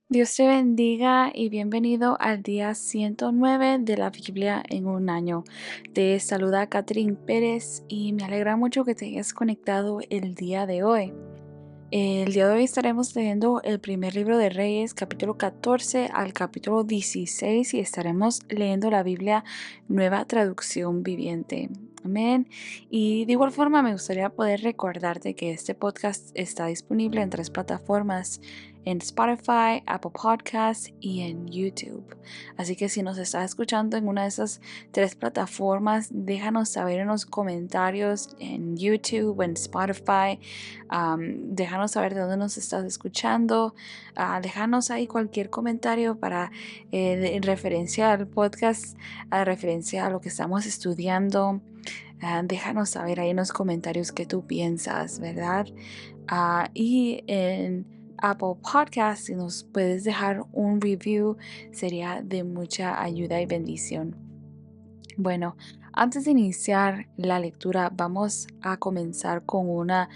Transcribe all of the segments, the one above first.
Dios te bendiga y bienvenido al día 109 de la Biblia en un año. Te saluda Catherine Pérez y me alegra mucho que te hayas conectado el día de hoy. El día de hoy estaremos leyendo el primer libro de Reyes, capítulo 14 al capítulo 16 y estaremos leyendo la Biblia Nueva Traducción Viviente. Amén. Y de igual forma me gustaría poder recordarte que este podcast está disponible en 3 plataformas, en Spotify, Apple Podcasts y en YouTube. Así que si nos estás escuchando en una de esas 3 plataformas, déjanos saber en los comentarios en YouTube o en Spotify. Déjanos saber de dónde nos estás escuchando. Déjanos ahí cualquier comentario en referencia al podcast, a referencia a lo que estamos estudiando. Déjanos saber ahí en los comentarios qué tú piensas, ¿verdad? Y en Apple Podcast, si nos puedes dejar un review, sería de mucha ayuda y bendición. Bueno, antes de iniciar la lectura, vamos a comenzar con una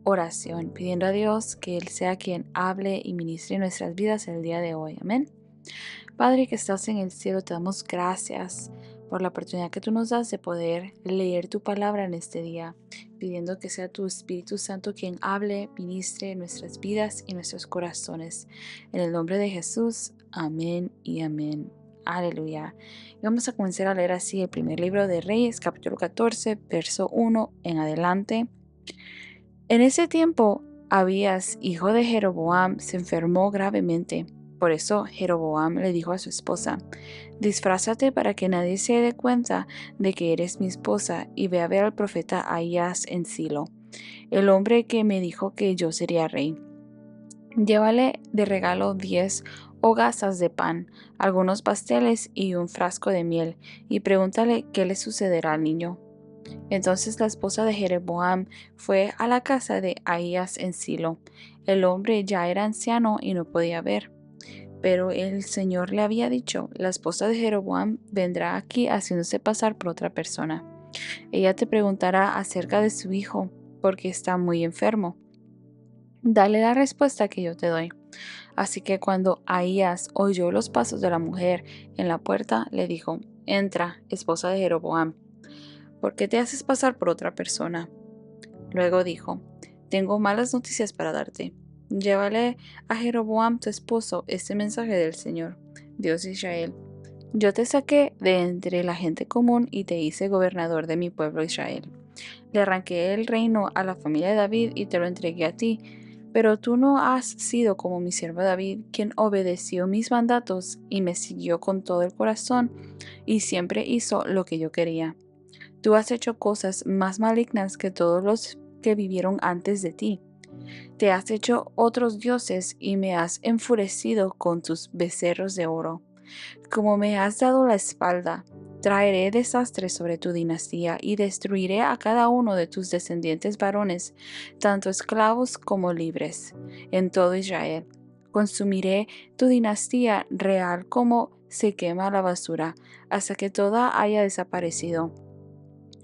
oración, pidiendo a Dios que Él sea quien hable y ministre nuestras vidas el día de hoy. Amén. Padre que estás en el cielo, te damos gracias por la oportunidad que tú nos das de poder leer tu palabra en este día, pidiendo que sea tu Espíritu Santo quien hable, ministre nuestras vidas y nuestros corazones. En el nombre de Jesús, amén y amén. Aleluya. Y vamos a comenzar a leer así el primer libro de Reyes, capítulo 14, verso 1 en adelante. En ese tiempo, Abías, hijo de Jeroboam, se enfermó gravemente. Por eso Jeroboam le dijo a su esposa: disfrázate para que nadie se dé cuenta de que eres mi esposa y ve a ver al profeta Ahías en Silo, el hombre que me dijo que yo sería rey. Llévale de regalo 10 hogazas de pan, algunos pasteles y un frasco de miel, y pregúntale qué le sucederá al niño. Entonces la esposa de Jeroboam fue a la casa de Ahías en Silo. El hombre ya era anciano y no podía ver. Pero el Señor le había dicho: la esposa de Jeroboam vendrá aquí haciéndose pasar por otra persona. Ella te preguntará acerca de su hijo, porque está muy enfermo. Dale la respuesta que yo te doy. Así que cuando Ahías oyó los pasos de la mujer en la puerta, le dijo: entra, esposa de Jeroboam. ¿Por qué te haces pasar por otra persona? Luego dijo: tengo malas noticias para darte. Llévale a Jeroboam tu esposo este mensaje del Señor, Dios de Israel. Yo te saqué de entre la gente común y te hice gobernador de mi pueblo Israel. Le arranqué el reino a la familia de David y te lo entregué a ti. Pero tú no has sido como mi siervo David, quien obedeció mis mandatos y me siguió con todo el corazón y siempre hizo lo que yo quería. Tú has hecho cosas más malignas que todos los que vivieron antes de ti. Te has hecho otros dioses y me has enfurecido con tus becerros de oro. Como me has dado la espalda, traeré desastres sobre tu dinastía y destruiré a cada uno de tus descendientes varones, tanto esclavos como libres, en todo Israel. Consumiré tu dinastía real como se quema la basura, hasta que toda haya desaparecido.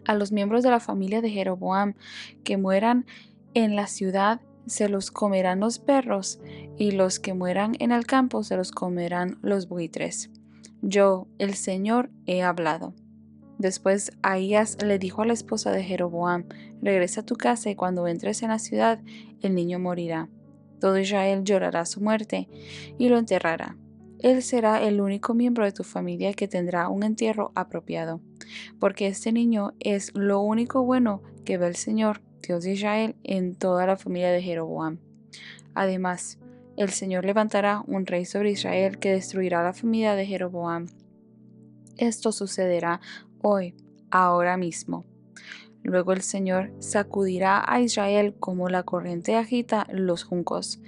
A los miembros de la familia de Jeroboam que mueran en la ciudad se los comerán los perros, y los que mueran en el campo se los comerán los buitres. Yo, el Señor, he hablado. Después Ahías le dijo a la esposa de Jeroboam: regresa a tu casa y cuando entres en la ciudad, el niño morirá. Todo Israel llorará su muerte y lo enterrará. Él será el único miembro de tu familia que tendrá un entierro apropiado, porque este niño es lo único bueno que ve el Señor, Dios de Israel, en toda la familia de Jeroboam. Además, el Señor levantará un rey sobre Israel que destruirá la familia de Jeroboam. Esto sucederá hoy, ahora mismo. Luego el Señor sacudirá a Israel como la corriente agita los juncos.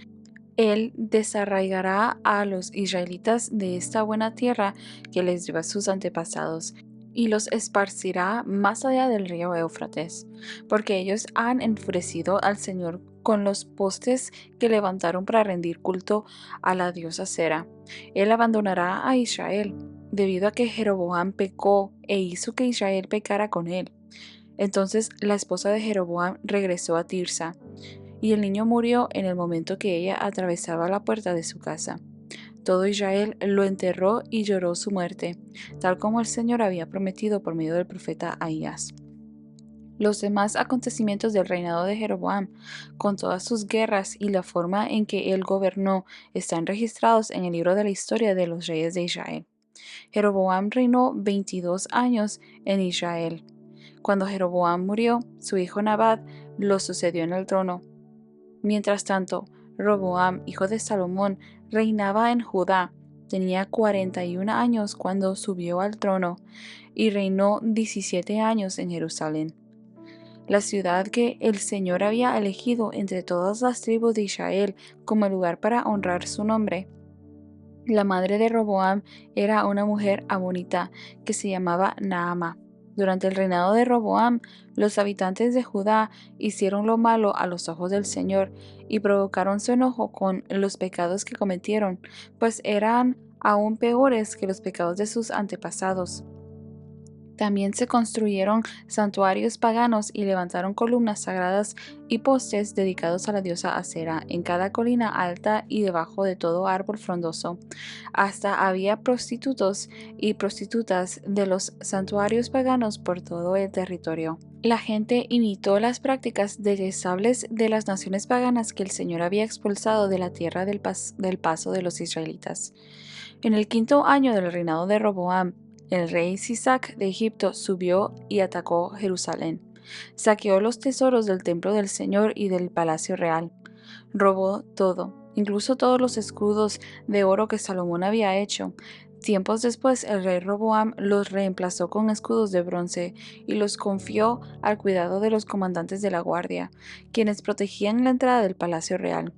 Él desarraigará a los israelitas de esta buena tierra que les dio a sus antepasados y los esparcirá más allá del río Éufrates, porque ellos han enfurecido al Señor con los postes que levantaron para rendir culto a la diosa Sera. Él abandonará a Israel, debido a que Jeroboam pecó e hizo que Israel pecara con él. Entonces la esposa de Jeroboam regresó a Tirsa, y el niño murió en el momento que ella atravesaba la puerta de su casa. todo Israel lo enterró y lloró su muerte, tal como el Señor había prometido por medio del profeta Ahías. Los demás acontecimientos del reinado de Jeroboam, con todas sus guerras y la forma en que él gobernó, están registrados en el libro de la historia de los reyes de Israel. Jeroboam reinó 22 años en Israel. Cuando Jeroboam murió, su hijo Nabat lo sucedió en el trono. Mientras tanto, Roboam, hijo de Salomón, reinaba en Judá. Tenía 41 años cuando subió al trono y reinó 17 años en Jerusalén, la ciudad que el Señor había elegido entre todas las tribus de Israel como lugar para honrar su nombre. La madre de Roboam era una mujer ammonita que se llamaba Naama. Durante el reinado de Roboam, los habitantes de Judá hicieron lo malo a los ojos del Señor y provocaron su enojo con los pecados que cometieron, pues eran aún peores que los pecados de sus antepasados. También se construyeron santuarios paganos y levantaron columnas sagradas y postes dedicados a la diosa Asera en cada colina alta y debajo de todo árbol frondoso. Hasta había prostitutos y prostitutas de los santuarios paganos por todo el territorio. La gente imitó las prácticas detestables de las naciones paganas que el Señor había expulsado de la tierra del paso de los israelitas. En el 5.º año del reinado de Roboam, el rey Sisac de Egipto subió y atacó Jerusalén. Saqueó los tesoros del templo del Señor y del palacio real. Robó todo, incluso todos los escudos de oro que Salomón había hecho. Tiempos después, el rey Roboam los reemplazó con escudos de bronce y los confió al cuidado de los comandantes de la guardia, quienes protegían la entrada del palacio real.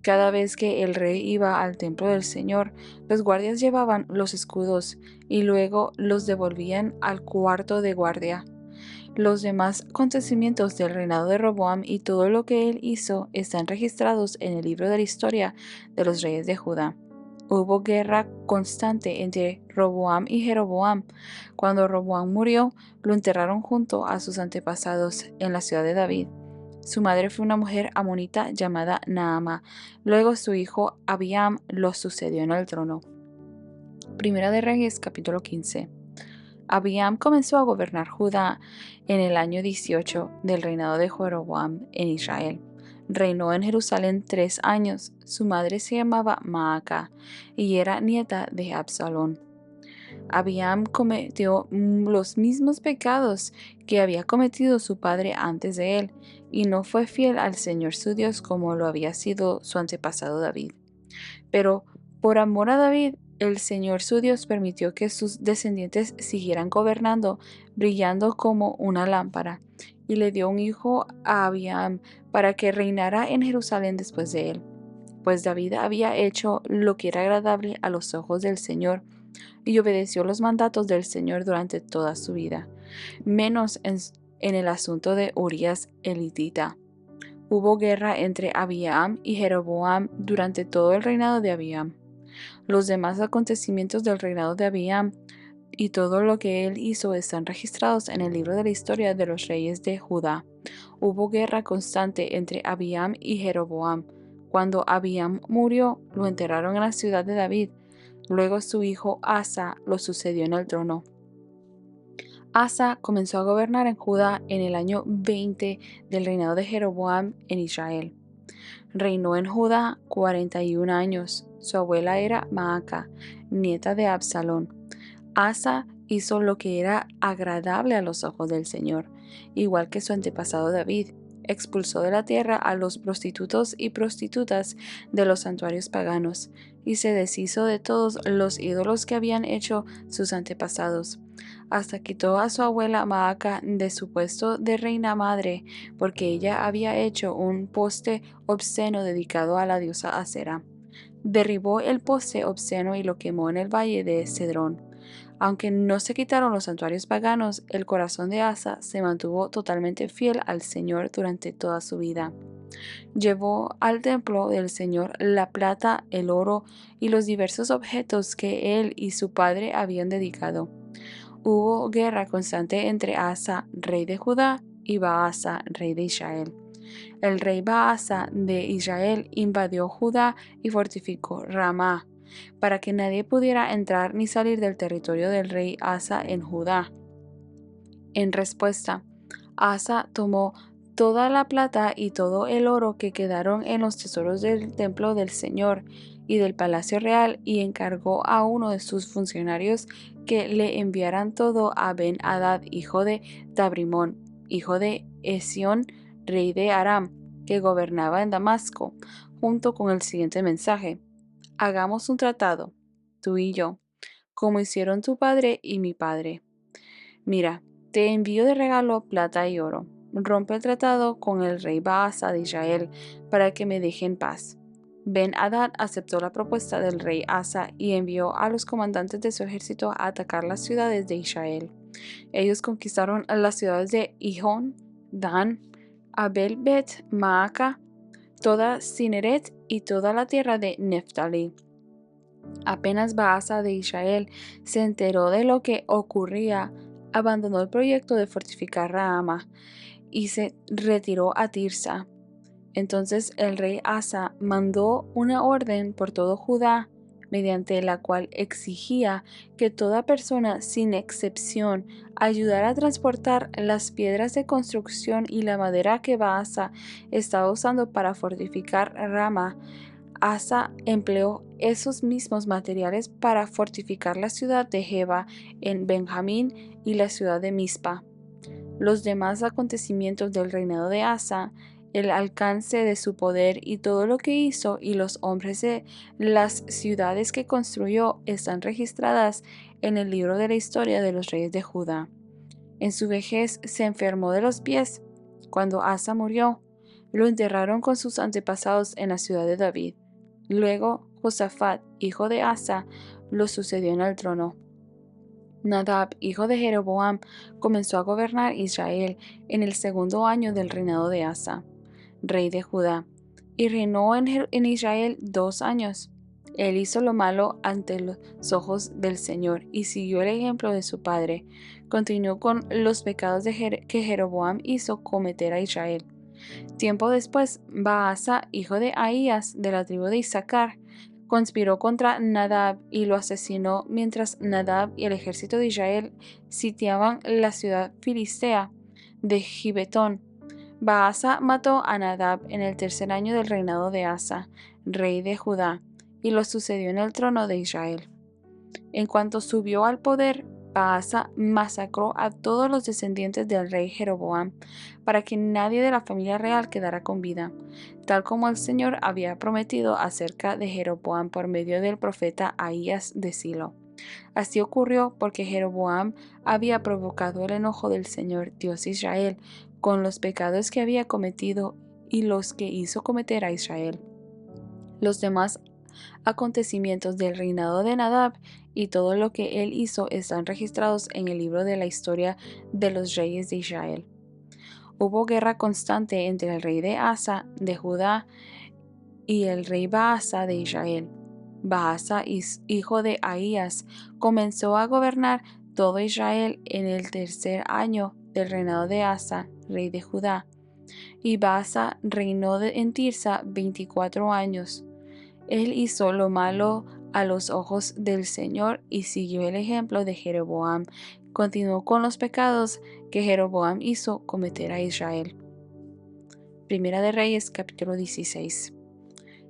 Cada vez que el rey iba al templo del Señor, los guardias llevaban los escudos y luego los devolvían al cuarto de guardia. Los demás acontecimientos del reinado de Roboam y todo lo que él hizo están registrados en el libro de la historia de los reyes de Judá. Hubo guerra constante entre Roboam y Jeroboam. Cuando Roboam murió, lo enterraron junto a sus antepasados en la ciudad de David. Su madre fue una mujer amonita llamada Naama. Luego su hijo Abiam lo sucedió en el trono. Primera de Reyes, capítulo 15. Abiam comenzó a gobernar Judá en el año 18 del reinado de Jeroboam en Israel. Reinó en Jerusalén 3 años. Su madre se llamaba Maaca y era nieta de Absalón. Abiam cometió los mismos pecados que había cometido su padre antes de él, y no fue fiel al Señor su Dios como lo había sido su antepasado David. Pero por amor a David, el Señor su Dios permitió que sus descendientes siguieran gobernando, brillando como una lámpara, y le dio un hijo a Abiam para que reinara en Jerusalén después de él. Pues David había hecho lo que era agradable a los ojos del Señor, y obedeció los mandatos del Señor durante toda su vida, menos en el asunto de Urías elitita. Hubo guerra entre Abiam y Jeroboam durante todo el reinado de Abiam. Los demás acontecimientos del reinado de Abiam y todo lo que él hizo están registrados en el libro de la historia de los reyes de Judá. Hubo guerra constante entre Abiam y Jeroboam. Cuando Abiam murió, lo enterraron en la ciudad de David. Luego su hijo Asa lo sucedió en el trono. Asa comenzó a gobernar en Judá en el año 20 del reinado de Jeroboam en Israel. Reinó en Judá 41 años. Su abuela era Maaca, nieta de Absalón. Asa hizo lo que era agradable a los ojos del Señor, igual que su antepasado David. Expulsó de la tierra a los prostitutos y prostitutas de los santuarios paganos, y se deshizo de todos los ídolos que habían hecho sus antepasados. Hasta quitó a su abuela Maaca de su puesto de reina madre, porque ella había hecho un poste obsceno dedicado a la diosa Asera. Derribó el poste obsceno y lo quemó en el valle de Cedrón. Aunque no se quitaron los santuarios paganos, el corazón de Asa se mantuvo totalmente fiel al Señor durante toda su vida. Llevó al templo del Señor la plata, el oro y los diversos objetos que él y su padre habían dedicado. Hubo guerra constante entre Asa, rey de Judá, y Baasa, rey de Israel. El rey Baasa de Israel invadió Judá y fortificó Ramá. para que nadie pudiera entrar ni salir del territorio del rey Asa en Judá. En respuesta, Asa tomó toda la plata y todo el oro que quedaron en los tesoros del templo del Señor y del palacio real y encargó a uno de sus funcionarios que le enviaran todo a Ben-Hadad, hijo de Tabrimón, hijo de Esión, rey de Aram, que gobernaba en Damasco, junto con el siguiente mensaje: hagamos un tratado, tú y yo, como hicieron tu padre y mi padre. Mira, te envío de regalo plata y oro. Rompe el tratado con el rey Baasa de Israel para que me deje en paz. Ben-Hadad aceptó la propuesta del rey Asa y envió a los comandantes de su ejército a atacar las ciudades de Israel. Ellos conquistaron las ciudades de Gihón, Dan, Abel Bet Maaca, toda Cineret y toda la tierra de Neftalí. Apenas Baasa de Israel se enteró de lo que ocurría, abandonó el proyecto de fortificar Raama y se retiró a Tirsa. Entonces el rey Asa mandó una orden por todo Judá, mediante la cual exigía que toda persona, sin excepción, ayudara a transportar las piedras de construcción y la madera que Baasa estaba usando para fortificar Rama. Asa empleó esos mismos materiales para fortificar la ciudad de Geba en Benjamín y la ciudad de Mizpa. Los demás acontecimientos del reinado de Asa, el alcance de su poder y todo lo que hizo y los hombres de las ciudades que construyó están registradas en el libro de la historia de los reyes de Judá. En su vejez se enfermó de los pies. Cuando Asa murió, lo enterraron con sus antepasados en la ciudad de David. Luego Josafat, hijo de Asa, lo sucedió en el trono. Nadab, hijo de Jeroboam, comenzó a gobernar Israel en el segundo año del reinado de Asa, rey de Judá, y reinó en Israel 2 años. Él hizo lo malo ante los ojos del Señor y siguió el ejemplo de su padre. Continuó con los pecados que Jeroboam hizo cometer a Israel. Tiempo después, Baasa, hijo de Ahías, de la tribu de Isaacar, conspiró contra Nadab y lo asesinó mientras Nadab y el ejército de Israel sitiaban la ciudad filistea de Gibetón. Baasa mató a Nadab en el tercer año del reinado de Asa, rey de Judá, y lo sucedió en el trono de Israel. En cuanto subió al poder, Baasa masacró a todos los descendientes del rey Jeroboam, para que nadie de la familia real quedara con vida, tal como el Señor había prometido acerca de Jeroboam por medio del profeta Ahías de Silo. Así ocurrió porque Jeroboam había provocado el enojo del Señor Dios de Israel con los pecados que había cometido y los que hizo cometer a Israel. Los demás acontecimientos del reinado de Nadab y todo lo que él hizo están registrados en el libro de la historia de los reyes de Israel. Hubo guerra constante entre el rey de Asa de Judá y el rey Baasa de Israel. Baasa, hijo de Ahías, comenzó a gobernar todo Israel en el tercer año del reinado de Asa, rey de Judá. Y Baasa reinó en Tirsa 24 años. Él hizo lo malo a los ojos del Señor y siguió el ejemplo de Jeroboam. Continuó con los pecados que Jeroboam hizo cometer a Israel. Primera de Reyes, capítulo 16.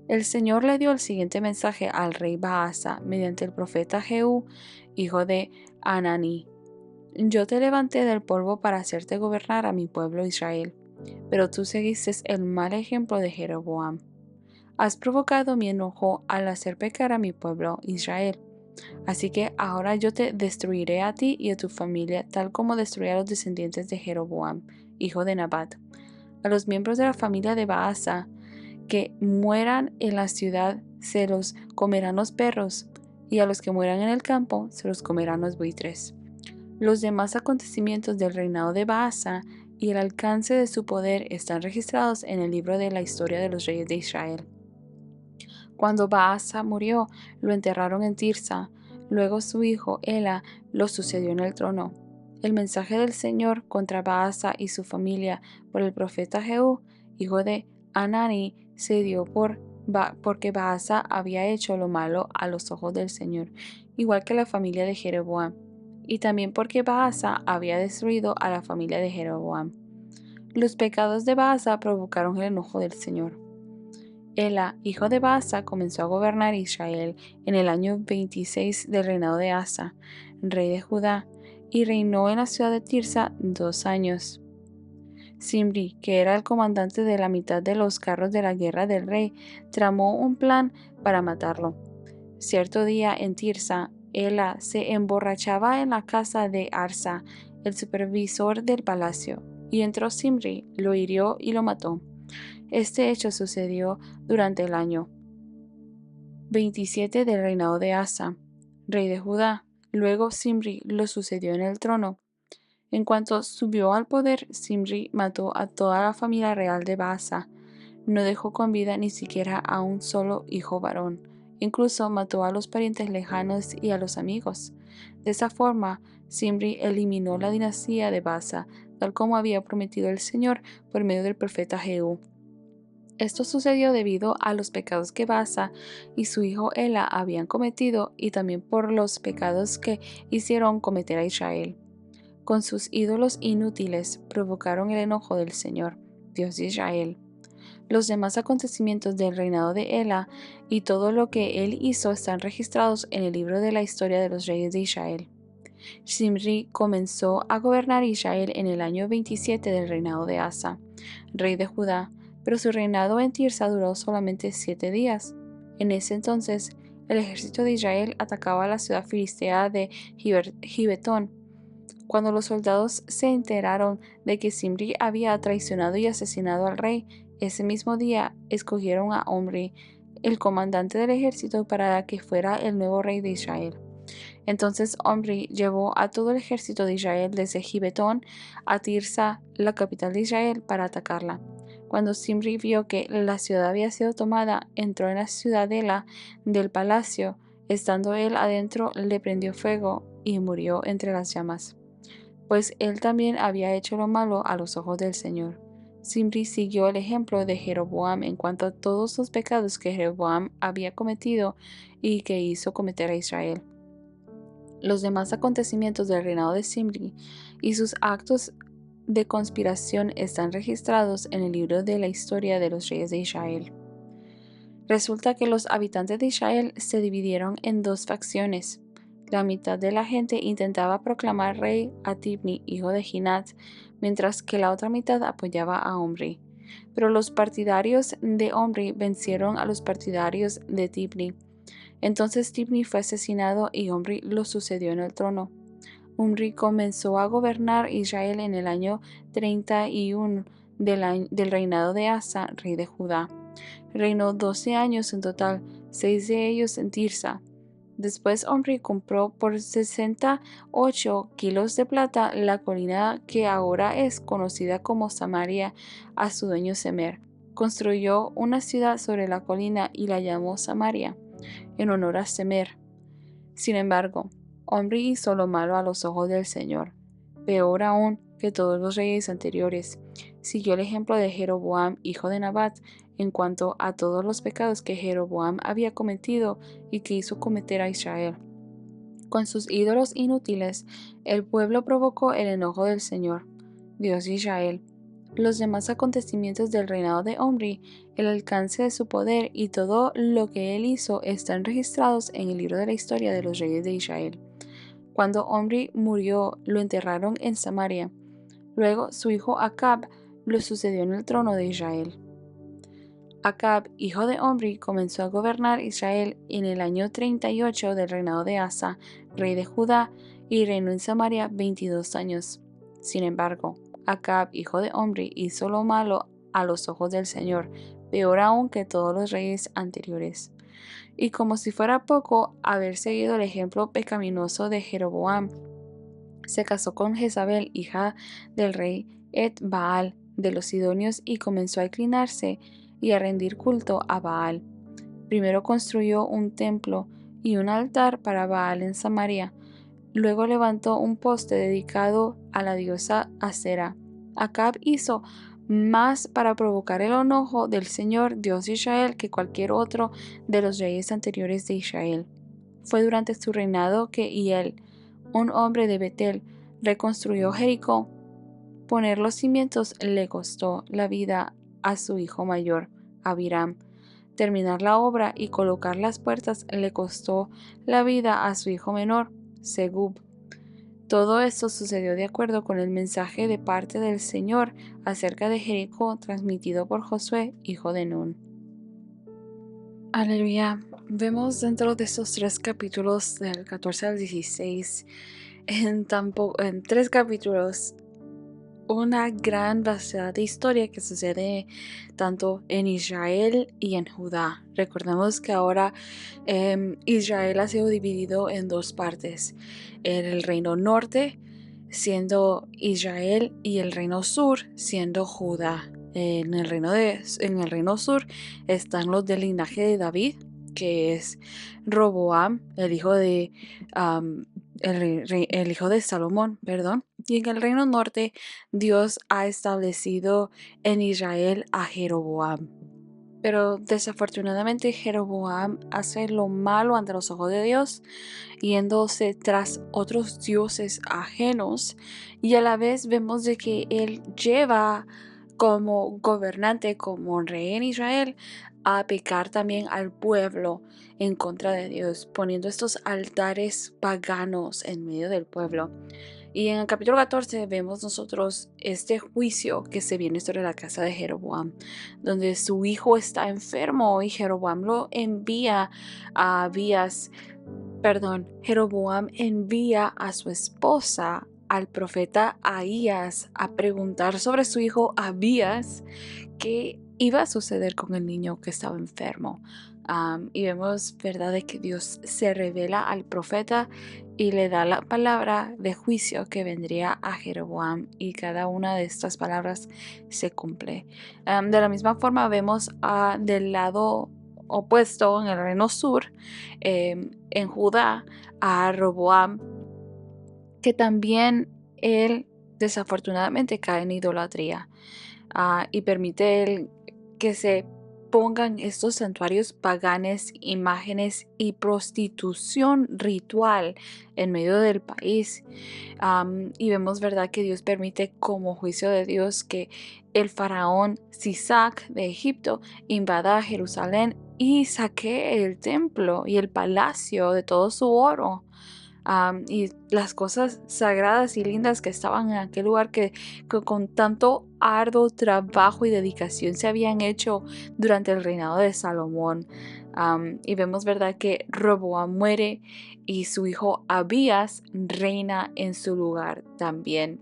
El Señor le dio el siguiente mensaje al rey Baasa mediante el profeta Jehú, hijo de Ananí. Yo te levanté del polvo para hacerte gobernar a mi pueblo Israel, pero tú seguiste el mal ejemplo de Jeroboam. Has provocado mi enojo al hacer pecar a mi pueblo Israel. Así que ahora yo te destruiré a ti y a tu familia, tal como destruí a los descendientes de Jeroboam, hijo de Nabat. A los miembros de la familia de Baasa que mueran en la ciudad se los comerán los perros, y a los que mueran en el campo se los comerán los buitres. Los demás acontecimientos del reinado de Baasa y el alcance de su poder están registrados en el libro de la historia de los reyes de Israel. Cuando Baasa murió, lo enterraron en Tirsa. Luego su hijo Ela lo sucedió en el trono. El mensaje del Señor contra Baasa y su familia por el profeta Jehú, hijo de Anani, se dio por porque Baasa había hecho lo malo a los ojos del Señor, igual que la familia de Jeroboam, y también porque Baasa había destruido a la familia de Jeroboam. Los pecados de Baasa provocaron el enojo del Señor. Ela, hijo de Baasa, comenzó a gobernar Israel en el año 26 del reinado de Asa, rey de Judá, y reinó en la ciudad de Tirsa 2 años. Zimri, que era el comandante de la mitad de los carros de la guerra del rey, tramó un plan para matarlo. Cierto día en Tirsa, Ela se emborrachaba en la casa de Arsa, el supervisor del palacio, y entró Zimri, lo hirió y lo mató. Este hecho sucedió durante el año 27 del reinado de Asa, rey de Judá. Luego Zimri lo sucedió en el trono. En cuanto subió al poder, Zimri mató a toda la familia real de Baasa. No dejó con vida ni siquiera a un solo hijo varón. Incluso mató a los parientes lejanos y a los amigos. De esa forma, Zimri eliminó la dinastía de Baasa, tal como había prometido el Señor por medio del profeta Jehú. Esto sucedió debido a los pecados que Baasa y su hijo Ela habían cometido y también por los pecados que hicieron cometer a Israel. Con sus ídolos inútiles provocaron el enojo del Señor, Dios de Israel. Los demás acontecimientos del reinado de Ela y todo lo que él hizo están registrados en el libro de la historia de los reyes de Israel. Zimri comenzó a gobernar Israel en el año 27 del reinado de Asa, rey de Judá, pero su reinado en Tirsa duró solamente 7 días. En ese entonces, el ejército de Israel atacaba la ciudad filistea de Gibetón. Cuando los soldados se enteraron de que Zimri había traicionado y asesinado al rey, ese mismo día escogieron a Omri, el comandante del ejército, para que fuera el nuevo rey de Israel. Entonces Omri llevó a todo el ejército de Israel desde Gibetón a Tirsa, la capital de Israel, para atacarla. Cuando Zimri vio que la ciudad había sido tomada, entró en la ciudadela del palacio. Estando él adentro, le prendió fuego y murió entre las llamas, pues él también había hecho lo malo a los ojos del Señor. Zimri siguió el ejemplo de Jeroboam en cuanto a todos los pecados que Jeroboam había cometido y que hizo cometer a Israel. Los demás acontecimientos del reinado de Zimri y sus actos de conspiración están registrados en el libro de la historia de los reyes de Israel. Resulta que los habitantes de Israel se dividieron en dos facciones. La mitad de la gente intentaba proclamar rey a Tibni, hijo de Ginat, mientras que la otra mitad apoyaba a Omri. Pero los partidarios de Omri vencieron a los partidarios de Tibni. Entonces Tibni fue asesinado y Omri lo sucedió en el trono. Omri comenzó a gobernar Israel en el año 31 del reinado de Asa, rey de Judá. Reinó 12 años en total, 6 de ellos en Tirsa. Después Omri compró por 68 kilos de plata la colina que ahora es conocida como Samaria a su dueño Semer. Construyó una ciudad sobre la colina y la llamó Samaria, en honor a Semer. Sin embargo, Omri hizo lo malo a los ojos del Señor, peor aún que todos los reyes anteriores. Siguió el ejemplo de Jeroboam, hijo de Nabat, en cuanto a todos los pecados que Jeroboam había cometido y que hizo cometer a Israel. Con sus ídolos inútiles, el pueblo provocó el enojo del Señor, Dios de Israel. Los demás acontecimientos del reinado de Omri, el alcance de su poder y todo lo que él hizo están registrados en el libro de la historia de los reyes de Israel. Cuando Omri murió, lo enterraron en Samaria. Luego su hijo Acab lo sucedió en el trono de Israel. Acab, hijo de Omri, comenzó a gobernar Israel en el año 38 del reinado de Asa, rey de Judá, y reinó en Samaria 22 años. Sin embargo, Acab, hijo de Omri, hizo lo malo a los ojos del Señor, peor aún que todos los reyes anteriores. Y como si fuera poco haber seguido el ejemplo pecaminoso de Jeroboam, se casó con Jezabel, hija del rey Et-Baal de los Sidonios, y comenzó a inclinarse y a rendir culto a Baal. Primero construyó un templo y un altar para Baal en Samaria. Luego levantó un poste dedicado a la diosa Asera. Acab hizo más para provocar el enojo del Señor Dios de Israel que cualquier otro de los reyes anteriores de Israel. Fue durante su reinado que Hiel, un hombre de Betel, reconstruyó Jericó. Poner los cimientos le costó la vida a su hijo mayor, Abiram. Terminar la obra y colocar las puertas le costó la vida a su hijo menor, Segub. Todo esto sucedió de acuerdo con el mensaje de parte del Señor acerca de Jericó transmitido por Josué, hijo de Nun. Aleluya. Vemos dentro de estos 3 capítulos, del 14 al 16, en 3 capítulos, una gran variedad de historia que sucede tanto en Israel y en Judá. Recordemos que ahora Israel ha sido dividido en 2 partes. El reino norte siendo Israel y el reino sur siendo Judá. En el reino sur están los del linaje de David, que es Roboam, el hijo de el hijo de Salomón, perdón. Y en el reino norte, Dios ha establecido en Israel a Jeroboam. Pero desafortunadamente Jeroboam hace lo malo ante los ojos de Dios, yéndose tras otros dioses ajenos, y a la vez vemos de que él lleva como gobernante, como rey en Israel, a pecar también al pueblo en contra de Dios, poniendo estos altares paganos en medio del pueblo. Y en el capítulo 14 vemos nosotros este juicio que se viene sobre la casa de Jeroboam, donde su hijo está enfermo y Jeroboam envía a su esposa, al profeta Ahías, a preguntar sobre su hijo Abías qué iba a suceder con el niño que estaba enfermo. Y vemos, ¿verdad?, de que Dios se revela al profeta y le da la palabra de juicio que vendría a Jeroboam, y cada una de estas palabras se cumple. De la misma forma vemos del lado opuesto, en el reino sur, en Judá, a Roboam, que también él desafortunadamente cae en idolatría, y permite él que se pongan estos santuarios paganes, imágenes y prostitución ritual en medio del país. Y vemos, ¿verdad?, que Dios permite como juicio de Dios que el faraón Sisac de Egipto invada Jerusalén y saquee el templo y el palacio de todo su oro. Y las cosas sagradas y lindas que estaban en aquel lugar que con tanto arduo trabajo y dedicación se habían hecho durante el reinado de Salomón. Y vemos, ¿verdad?, que Roboam muere y su hijo Abías reina en su lugar también.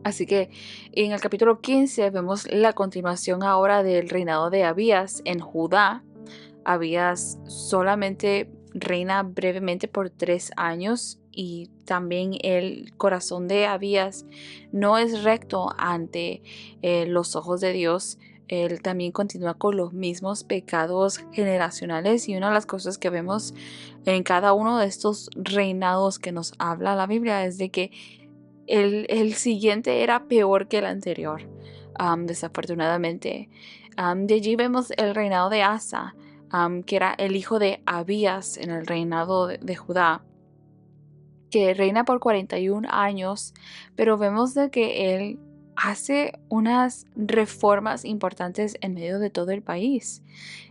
Así que en el capítulo 15 vemos la continuación ahora del reinado de Abías en Judá. Abías solamente reina brevemente por 3 años, y también el corazón de Abías no es recto ante los ojos de Dios. Él también continúa con los mismos pecados generacionales, y una de las cosas que vemos en cada uno de estos reinados que nos habla la Biblia es de que el siguiente era peor que el anterior, desafortunadamente. De allí vemos el reinado de Asa, que era el hijo de Abías en el reinado de Judá, que reina por 41 años, pero vemos de que él hace unas reformas importantes en medio de todo el país.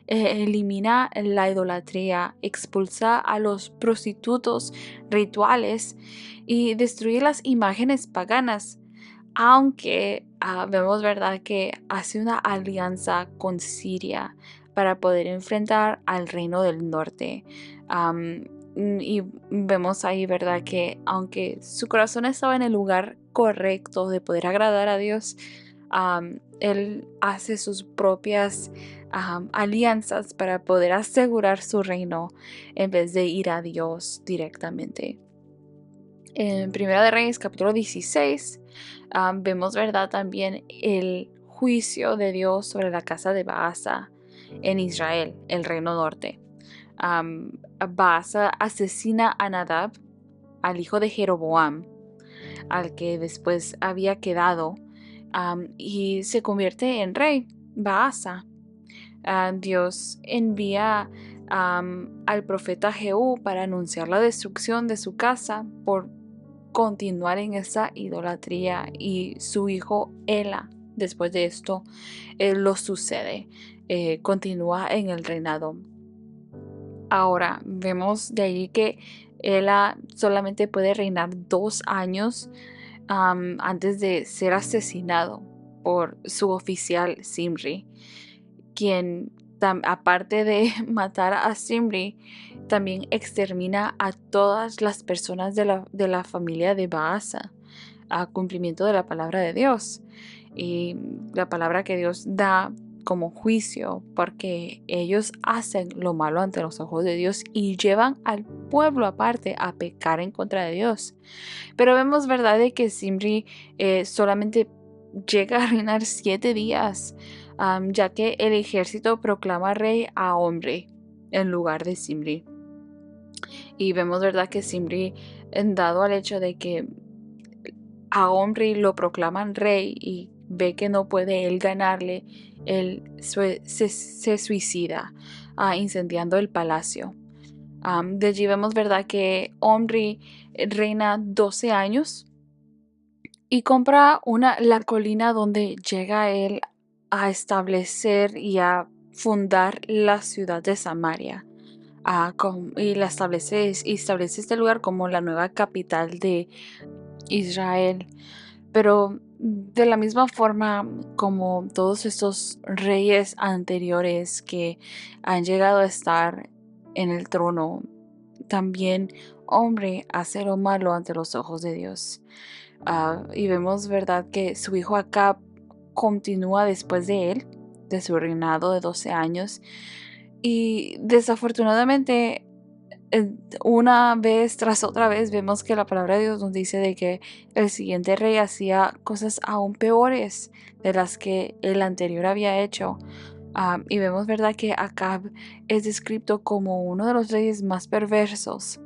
Elimina la idolatría, expulsa a los prostitutos rituales y destruye las imágenes paganas, aunque vemos, ¿verdad?, que hace una alianza con Siria para poder enfrentar al reino del norte. Y vemos ahí, ¿verdad?, que aunque su corazón estaba en el lugar correcto de poder agradar a Dios, él hace sus propias alianzas para poder asegurar su reino en vez de ir a Dios directamente. En Primera de Reyes, capítulo 16, vemos, ¿verdad?, también el juicio de Dios sobre la casa de Baasa en Israel, el reino norte. Baasa asesina a Nadab, al hijo de Jeroboam, al que después había quedado, y se convierte en rey, Baasa. Dios envía al profeta Jehú para anunciar la destrucción de su casa por continuar en esa idolatría, y su hijo Ela, después de esto, lo sucede, continúa en el reinado. Ahora vemos de ahí que Ela solamente puede reinar 2 años antes de ser asesinado por su oficial Zimri, quien aparte de matar a Zimri, también extermina a todas las personas de la familia de Baasa, a cumplimiento de la palabra de Dios y la palabra que Dios da como juicio, porque ellos hacen lo malo ante los ojos de Dios y llevan al pueblo aparte a pecar en contra de Dios. Pero vemos, ¿verdad?, de que Zimri solamente llega a reinar 7 días, ya que el ejército proclama rey a Omri en lugar de Zimri. Y vemos, ¿verdad?, que Zimri, dado al hecho de que a Omri lo proclaman rey y ve que no puede él ganarle, él se suicida, incendiando el palacio. De allí vemos, ¿verdad?, que Omri reina 12 años y compra la colina donde llega él a establecer y a fundar la ciudad de Samaria. Y establece este lugar como la nueva capital de Israel. Pero de la misma forma como todos estos reyes anteriores que han llegado a estar en el trono, también hombre hace lo malo ante los ojos de Dios. Y vemos, ¿verdad?, que su hijo Acab continúa después de él, de su reinado de 12 años. Y desafortunadamente, una vez tras otra vez vemos que la palabra de Dios nos dice de que el siguiente rey hacía cosas aún peores de las que el anterior había hecho. Y vemos, ¿verdad?, que Acab es descrito como uno de los reyes más perversos,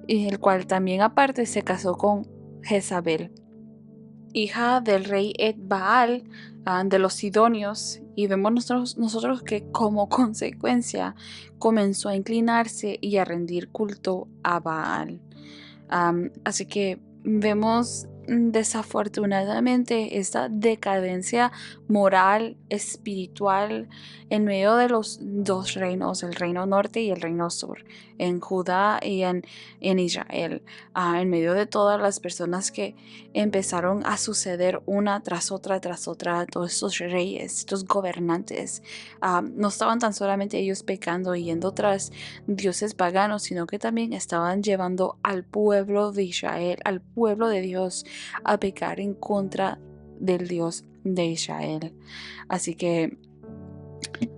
y el cual también aparte se casó con Jezabel, hija del rey Baal, de los Sidonios, y vemos nosotros que como consecuencia comenzó a inclinarse y a rendir culto a Baal. Así que vemos desafortunadamente esta decadencia moral, espiritual, en medio de los dos reinos, el reino norte y el reino sur, en Judá y en Israel, en medio de todas las personas que empezaron a suceder una tras otra, todos estos reyes, estos gobernantes. No estaban tan solamente ellos pecando y yendo tras dioses paganos, sino que también estaban llevando al pueblo de Israel, al pueblo de Dios, a pecar en contra del Dios de Israel. Así que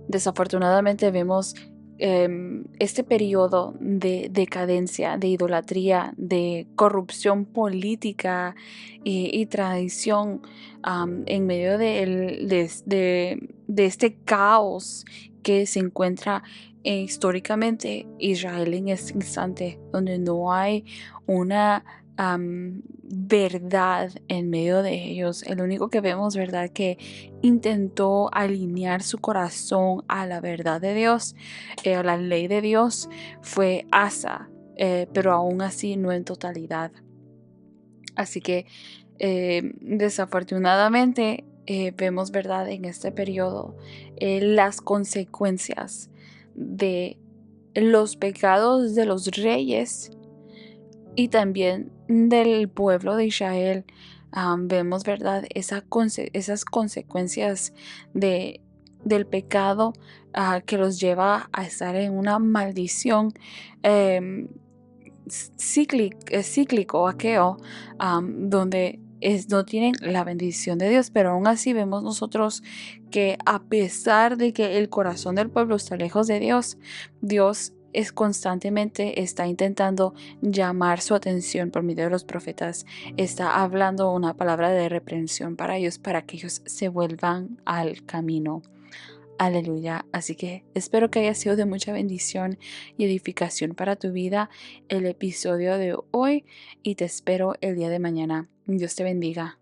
desafortunadamente vemos este periodo de decadencia, de idolatría, de corrupción política y tradición, en medio de este caos que se encuentra históricamente Israel en este instante, donde no hay una verdad en medio de ellos. El único que vemos, ¿verdad?, que intentó alinear su corazón a la verdad de Dios, a la ley de Dios, fue Asa, pero aún así no en totalidad. Así que desafortunadamente vemos, ¿verdad?, en este periodo las consecuencias de los pecados de los reyes y también del pueblo de Israel. Vemos, ¿verdad?, esas consecuencias del pecado, que los lleva a estar en una maldición em, cíclico, aqueo, donde no tienen la bendición de Dios. Pero aún así vemos nosotros que a pesar de que el corazón del pueblo está lejos de Dios, Dios constantemente está intentando llamar su atención por medio de los profetas, está hablando una palabra de reprensión para ellos, para que ellos se vuelvan al camino. Aleluya. Así que espero que haya sido de mucha bendición y edificación para tu vida el episodio de hoy, y te espero el día de mañana. Dios te bendiga.